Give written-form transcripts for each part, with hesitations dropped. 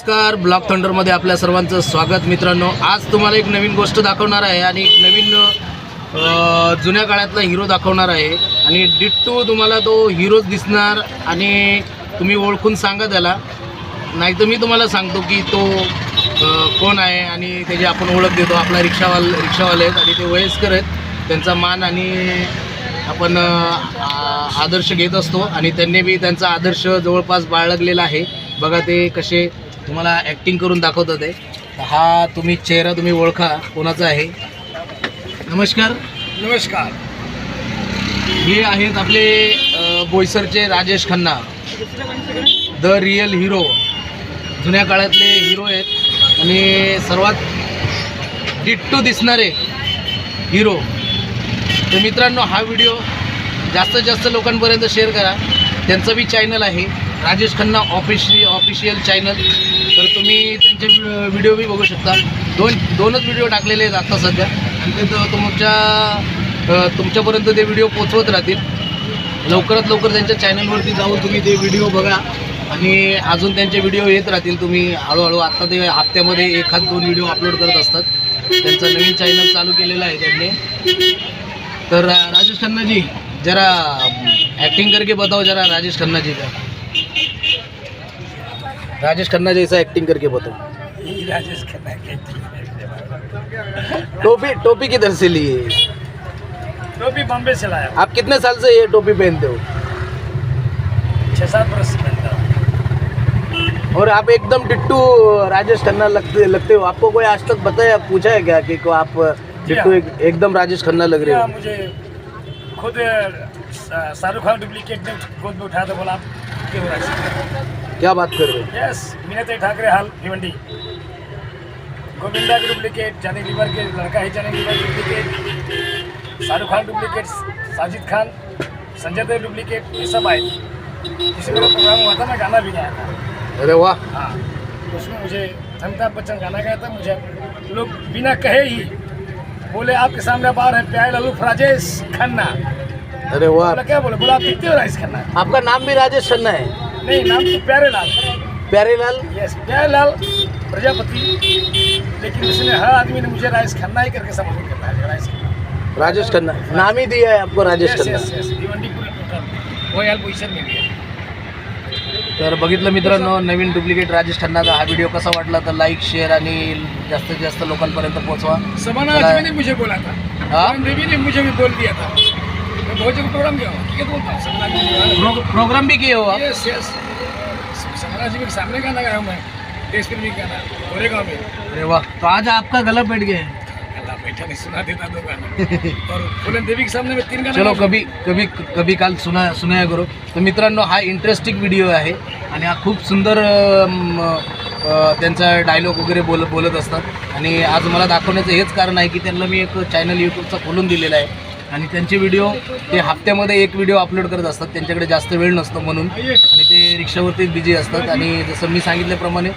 नमस्कार, ब्लॉग थंडरमध्ये आपल्या सर्वांचं स्वागत. मित्रांनो, आज तुम्हाला एक नवीन गोष्ट दाखवणार आहे आणि एक नवीन जुन्या काळातला हिरो दाखवणार आहे आणि डिट्टू तुम्हाला तो हिरोच दिसणार आणि तुम्ही ओळखून सांगा त्याला, नाही तर मी तुम्हाला सांगतो की तो कोण आहे आणि त्याची आपण ओळख देतो. आपला रिक्षावाले आहेत आणि ते वयस्कर आहेत, त्यांचा मान आणि आपण आदर्श घेत असतो आणि त्यांनी बी त्यांचा आदर्श जवळपास बाळगलेला आहे. बघा ते कसे तुम्हाला ॲक्टिंग करून दाखवतात आहे. हा तुम्ही चेहरा तुम्ही ओळखा कोणाचा आहे. नमस्कार. नमस्कार. हे आहेत आपले बोईसरचे Rajesh Khanna, the real hero, जुन्या काळातले हिरो आहेत आणि सर्वात डिट्टू दिसणारे हिरो. तर मित्रांनो, हा व्हिडिओ जास्तीत जास्त लोकांपर्यंत शेअर करा. त्यांचं बी चॅनल आहे राजेश खन्ना ऑफिशियल चॅनल, तर तुम्ही त्यांचे व्हिडिओ बी बघू शकता. दोनच व्हिडिओ टाकलेले आहेत आता सध्या आणि ते तुमच्यापर्यंत ते व्हिडिओ पोचवत राहतील. लवकरात लवकर त्यांच्या चॅनलवरती जाऊन तुम्ही ते व्हिडिओ बघा आणि अजून त्यांचे व्हिडिओ येत राहतील. तुम्ही हळूहळू आत्ता ते हप्त्यामध्ये 1-2 व्हिडिओ अपलोड करत असतात. त्यांचं नवीन चॅनल चालू केलेलं आहे त्यांनी. तर राजेश खन्ना जी, जरा एक्टिंग करके बताओ जरा राजेश खन्ना जी का. राजेश खन्ना जैसा एक्टिंग करके बताओ. राजेश खन्ना टोपी किधर से लिए? टोपी बॉम्बे से लाया. आप कितने साल से ये टोपी पहनते हो? 6-7 वर्ष से पहनता हूँ. और आप एकदम डिट्टू राजेश खन्ना लगते हो. आपको कोई आज तक बताया, पूछा है क्या कि आप डिट्टू एकदम राजेश खन्ना लग रहे हो? मुझे खुद शाहरुख खान डुप्लीकेट ने खुद में उठाया था, बोला आप क्यों राजेश. क्या बात कर रहे हो? यस, मीनाक्षी ठाकरे हाल भिवंडी, गोविंदा के डुप्लीकेट, जानी लीवर के लड़का है Johnny Lever duplicate, Shahrukh Khan duplicate, Sajid Khan, Sanjay Dev duplicate, ये सब आए. किसी मेरा प्रोग्राम हुआ था, मैं गाना भी गाया था. अरे वाह. हाँ, उसमें मुझे अमिताभ बच्चन गाना गाया था. मुझे लोग बिना कहे ही बोले आपके सामने बार है प्यारे लालू राजेश खन्ना. अरे वाह. बोला क्या बोले, बोला आप दिखते हो राजेश खन्ना. आपका नाम भी राजेश खन्ना है? नहीं, नाम तो प्यारे लाल. प्यारे लाल. यस, प्यारे लाल प्रजापति, लेकिन उसने हर आदमी ने मुझे राजेश खन्ना ही करके संबोधित करता है. राजेश खन्ना नाम ही दिया है आपको, राजेश खन्ना. भिवंडी पूरी टोटल रॉयल पोजिशन में भी है. तर बघितलं मित्रांनो, नवीन डुप्लिकेट राजेश खन्नाचा हा व्हिडिओ कसा वाटला तर लाईक, शेअर आणि जास्तीत जास्त लोकांपर्यंत पोहोचवा. सबाना आजमी ने मुझे बोला था, हाँ? देवी ने मुझे भी बोल दिया था. मैं बहुत जगह प्रोग्राम किया हूँ, ठीक है, बोलता हूँ सबाना आजमी. प्रोग्राम भी किए हो आप? यस यस, सबाना आजमी के सामने गाना गाया हूँ मैं, देश फिल्मी गाना गोरेगांव में. अरे वाह. तो आज आपका गला बैठ गया है. अल्लाह बैठा नहीं, सुना देता 2 गाना. और फूलन देवी के सामने में 3 गाना. चलो कभी काल सुनाया करो. तर मित्रांनो, हा इंटरेस्टिंग व्हिडिओ आहे आणि हा खूप सुंदर त्यांचा डायलॉग वगैरे बोलत असतात आणि आज मला दाखवण्याचं हेच कारण आहे की त्यांना मी एक चॅनल यूट्यूबचा खोलून दिलेला आहे आणि त्यांचे व्हिडिओ ते हप्त्यामध्ये 1 व्हिडिओ अपलोड करत असतात. त्यांच्याकडे जास्त वेळ नसतो म्हणून, आणि ते रिक्षावरती बिझी असतात. आणि जसं मी सांगितल्याप्रमाणे,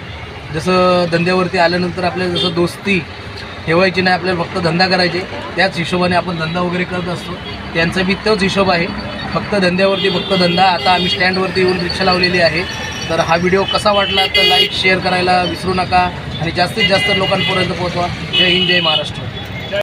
जसं धंद्यावरती आल्यानंतर आपल्याला जसं दोस्ती ठेवायची नाही, आपल्याला फक्त धंदा करायचे, त्याच हिशोबाने आपण धंदा वगैरे करत असतो. त्यांचा बी तोच हिशोब आहे, फक्त धंद्यावरती फक्त धंदा. आता आम्ही स्टँडवरती येऊन रिक्षा लावलेली आहे. तर हा व्हिडिओ कसा वाटला तर लाईक, शेअर करायला विसरू नका आणि जास्तीत जास्त लोकांपर्यंत पोहोचवा. जय हिंद, जय महाराष्ट्र.